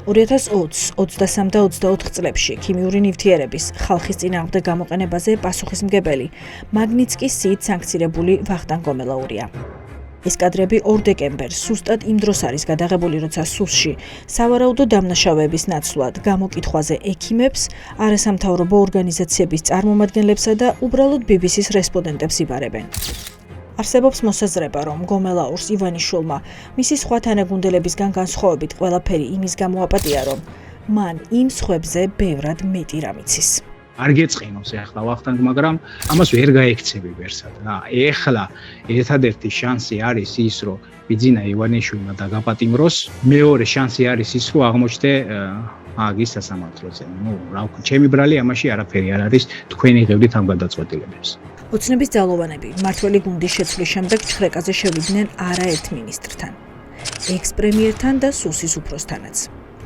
2020-23 და 24 წლებში ქიმიური ნივთიერების ხალხის წინააღმდეგ გამოყენებაზე პასუხისმგებელი მაგნიტსკის სიით სანქცირებული ვახტანგ გომელაურია. ეს კადრები 2 დეკემბერს სუსტად იმ დროს არის გადაღებული, როცა სუსში სავარაუდო დამნაშავეების ნაცვლად გამოკითხვაზე ექიმებს, არასამთავრობო ორგანიზაციების წარმომადგენლებსა და უბრალოდ BBC-ს რესპონდენტებს იბარებენ. არსებობს მოსაზრება, რომ გომელაურს ივანიშვილმა მისი სხვა თანაგუნდელებისგან განსხვავებით ყველაფერი იმის გამო აპატია, რომ მან იმ სხვებზე ბევრად მეტი რამ იცის. არ გეწყინოს ახლა ვახტანგ, მაგრამ ამას ვერ გაექცევი ვერსად რა. ეხლა ერთადერთი შანსი არის ის, რომ ბიძინა ივანიშვილმა დაგაპატიმროს, მეორე შანსი არის ის, რომ აღმოჩნდე ააგის სასამართლოზე. რა ვქო, ჩემი ბრალი ამაში არაფერი არ არის, თქვენი ღევდით ამ გადაწყვეტილებებს. ოცნების ძალოვანები მმართველი გუნდის შეცვლის შემდეგ ჩხრეკაზე შევიდნენ არაერთ მინისტრთან, ექს-პრემიერთან და სუსის უფროსთანაც.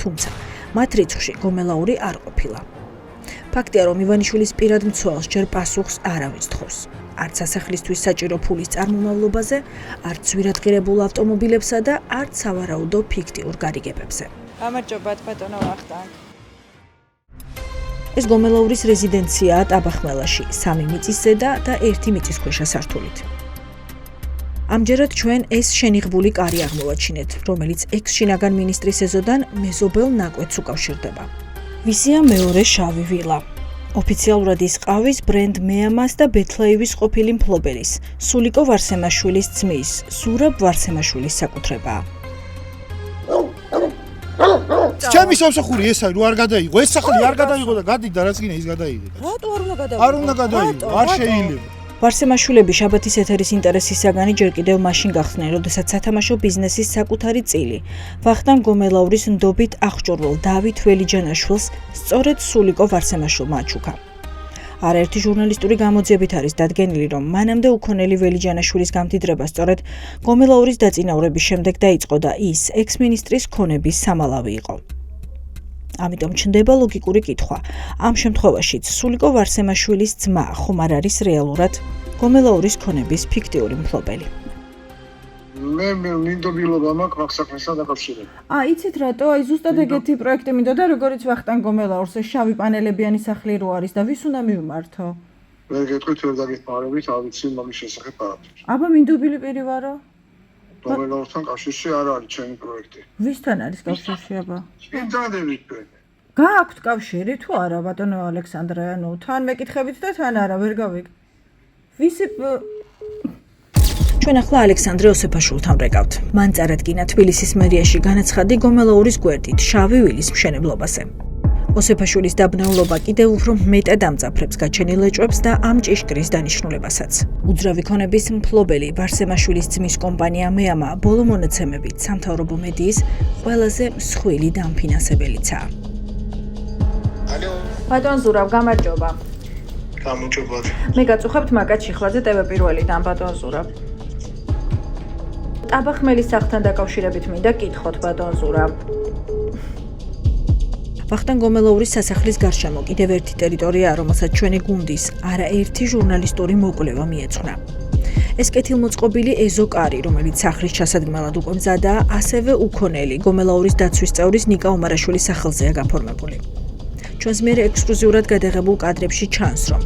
თუმცა მათ რიცხვში გომელაური არ ყოფილა. ფაქტია, რომ ივანიშვილის პირად მცველს ჯერ პასუხს არავის თხოვს. არც სასახლისთვის საჭირო ფულის წარმომავლობაზე, არც ძვირადღირებულ ავტომობილებსა და არც სავარაუდო ფიქტიურ გარიგებებზე. გამარჯობათ, ბატონო ვახტანგ. ეს გომელაურის რეზიდენციაა ტაბახმელაში, 3 მიწის ზედა და 1 მიწისქვეშა სართულით. ამჯერად ჩვენ ეს შენიღბული კარი აღმოვაჩინეთ, რომელიც ექს-შინაგან მინისტრის ეზოდან მეზობელ ნაკვეთს უკავშირდება. ვისია მეორე შავი ვილა. ოფიციალურად ის ყავის ბრენდ მეამას და ბეთლაივის ყოფილი მფლობელის, სულიკო ვარსემაშვილის ძმის, ზურაბ ვარსემაშვილის საკუთრებაა. ჩემი სამსახური ეს არის, რო არ გადაიღო. ეს სახლი არ გადაიღო და გადიდა, რაც გინდა ის გადაიღე. რატო არ უნდა გადაიღო? არ უნდა გადაიღო, არ შეიძლება. ვარსემაშვილები შაბათის ეთერის ინტერესის საგანი ჯერ კიდევ მაშინ გახსნენ, როდესაც სათამაშო ბიზნესის საკუთარი წილი ვახტანგ გომელაურის ნდობით აღჭურვილ დავით ველიჯანაშვილს სწორედ სულიკო ვარსემაშვილმა აჩუქა. არაერთი ჟურნალისტური გამოძიებით არის დადგენილი, რომ მანამდე უქონელი ველიჯანაშვილის გამდიდრება სწორედ გომელაურის დაწინაურების შემდეგ დაიწყო და ის ექს-მინისტრის ქონების სამალავი იყო. ამიტომ ჩნდება ლოგიკური კითხვა. ამ შემთხვევაშიც სულიკო ვარსემაშვილის ძმა ხომ არ არის რეალურად გომელაურის ქონების ფიქტიური მფლობელი. მე მინდობილობა მაქვს მაგ საქმესთან დაკავშირებით. იცით რატო? ზუსტად ეგეთი პროექტი მინდოდა, როგორიც ვახტანგ გომელაურს, ეს შავი პანელებიანი სახლი რო არის და ვის უნდა მივმართო? ვერ გეტყვით, ვერ დაგეხმარებით, არ ვიცი მაგის შესახებ არაფერს. აბა მინდობილი პირი ვარო? გომელაურთან კავშირში არ არის ჩემი პროექტი. ვისთან არის კავშირში აბა? იმძადებით თქვენ. გააქვთ კავშირი თუ არა, ბატონო ალექსანდრე, ანუ თან მეკითხებით და თან არა, ვერ გავიგ. ვისი ჩვენ ახლა ალექსანდრე ოსეფაშვილთან ვრეკავთ. მან წარადგინა თბილისის მერიაში განაცხადი გომელაურის გვერდით შავი ვილის მშენებლობაზე. ოსეფაშვილის დაბნეულობა კიდევ უფრო მეტად ამძაფრებს გაჩენილ ეჭვებს და ამ ჭიშკრის დანიშნულებასაც. უძრავი ქონების მფლობელი ვარსემაშვილის ძმის კომპანია მეამა ბოლო მონაცემებით სამთავრობო მედიის ყველაზე მსხვილი დამფინანსებელიცაა. ალო, ბატონ ზურაბ, გამარჯობა. გამარჯობათ. მე გაწუხებთ მაგათ შიხვაძე TV პირველიდან, ბატონ ზურაბ. ტაბახმელის სახლთან დაკავშირებით მინდა კითხოთ, ბატონ ზურაბ. ვახტანგ გომელაურის სასახლის გარშემო კიდევ ერთი ტერიტორიაა, რომელსაც ჩვენი გუნდის არაერთი ჟურნალისტური მოკვლევა მიეძღვნა. ეს კეთილმოწყობილი ეზოკარი, რომელიც სახლის ჩასადგმელად უკვე მზადაა, ასევე უქონელი გომელაურის დაცვის წევრის ნიკა ომარაშვილის სახელზეა გაფორმებული. ჩვენს მიერ ექსკლუზიურად გადაღებულ კადრებში ჩანს, რომ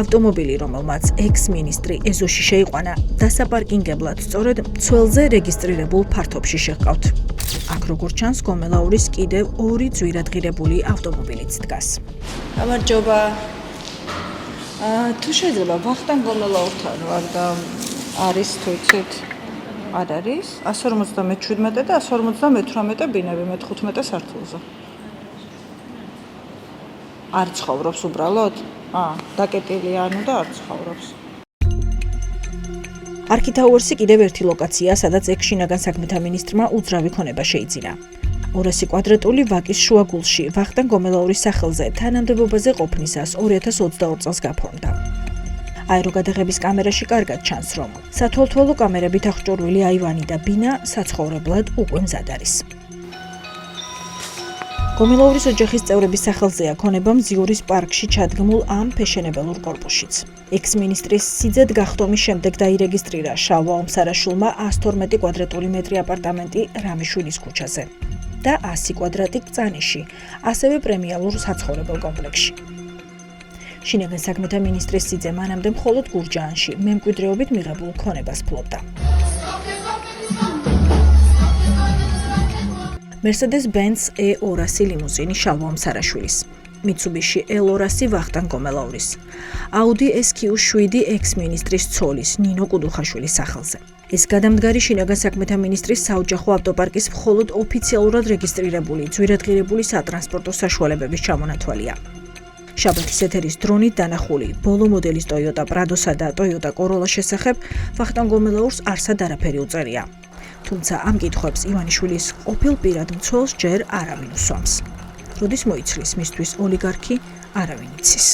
ავტომობილი, რომელმაც ექს-მინისტრი ეზოში შეიყვანა, დასაპარკინგებლად სწორედ მცველზე რეგისტრირებულ ფართობში შეჰყავთ. აქ როგორც ჩანს, გომელაურის კიდევ 2 ძვირადღირებული ავტომობილიც დგას. გამარჯობა. თუ შეიძლება ვახტანგ გომელაურთან ვარ და არის თუ იცით? არ არის? 157 და 158 ბინები მე-15 სართულზე. არ ცხოვრობს უბრალოდ? დაკეტილია ანუ და არ ცხოვრობს. არქიტაურსი კიდევ ერთი ლოკაციაა, სადაც ექს-შინაგან საქმეთა მინისტრმა უძრავი ქონება შეიძინა. 200 კვადრატული ვაკის შუაგულში ვახტანგ გომელაურის სახელზე თანამდებობაზე ყოფნისას 2022 წელს გაფორმდა. აეროგადაღების კამერაში კარგად ჩანს, რომ სათვალთვალო კამერებით აღჭურვილი აივანი და ბინა საცხოვრებლად უკვე მზად არის. გომელაურის ოჯახის წევრების სახელზეა ქონება მზიურის პარკში ჩადგმულ ამ ფეშენებელურ კორპუსშიც. ექს-მინისტრის სიძედ გახდომის შემდეგ დაირეგისტრირა შალვა ომსარაშვილმა 112 კვადრატული მეტრი აპარტამენტი რამიშვილის ქუჩაზე. და 100 კვადრატი კწანიში, ასევე პრემიალურ საცხოვრებელ კომპლექსში. შინაგან საქმეთა მინისტრის სიძე მანამდე მხოლოდ გურჯაანში მემკვიდრეობით მიღებულ ქონებას ფლობდა. Mercedes-Benz E200 ლიმუზინი შალვა მსარაშვილის. Mitsubishi L200 ვახტანგ გომელაურის, Audi SQ7 ექს-მინისტრის ცოლის ნინო კუდუხაშვილის სახელზე. ეს გადამდგარი შინაგან საქმეთა მინისტრის საოჯახო ავტოპარკის მხოლოდ ოფიციალურად რეგისტრირებული ძვირადღირებული სატრანსპორტო საშუალებების ჩამონათვალია. შაბათის ეთერის დრონით დანახული ბოლო მოდელის Toyota Prado-სა და Toyota Corolla შესახებ ვახტანგ გომელაურს არსად არაფერი უწერია. თუმცა ამ კითხვებს ივანიშვილის ყოფილ პირად მცველს ჯერ არავინ უსვამს. როდის მოიცლის მისთვის ოლიგარქი, არავინ იცის.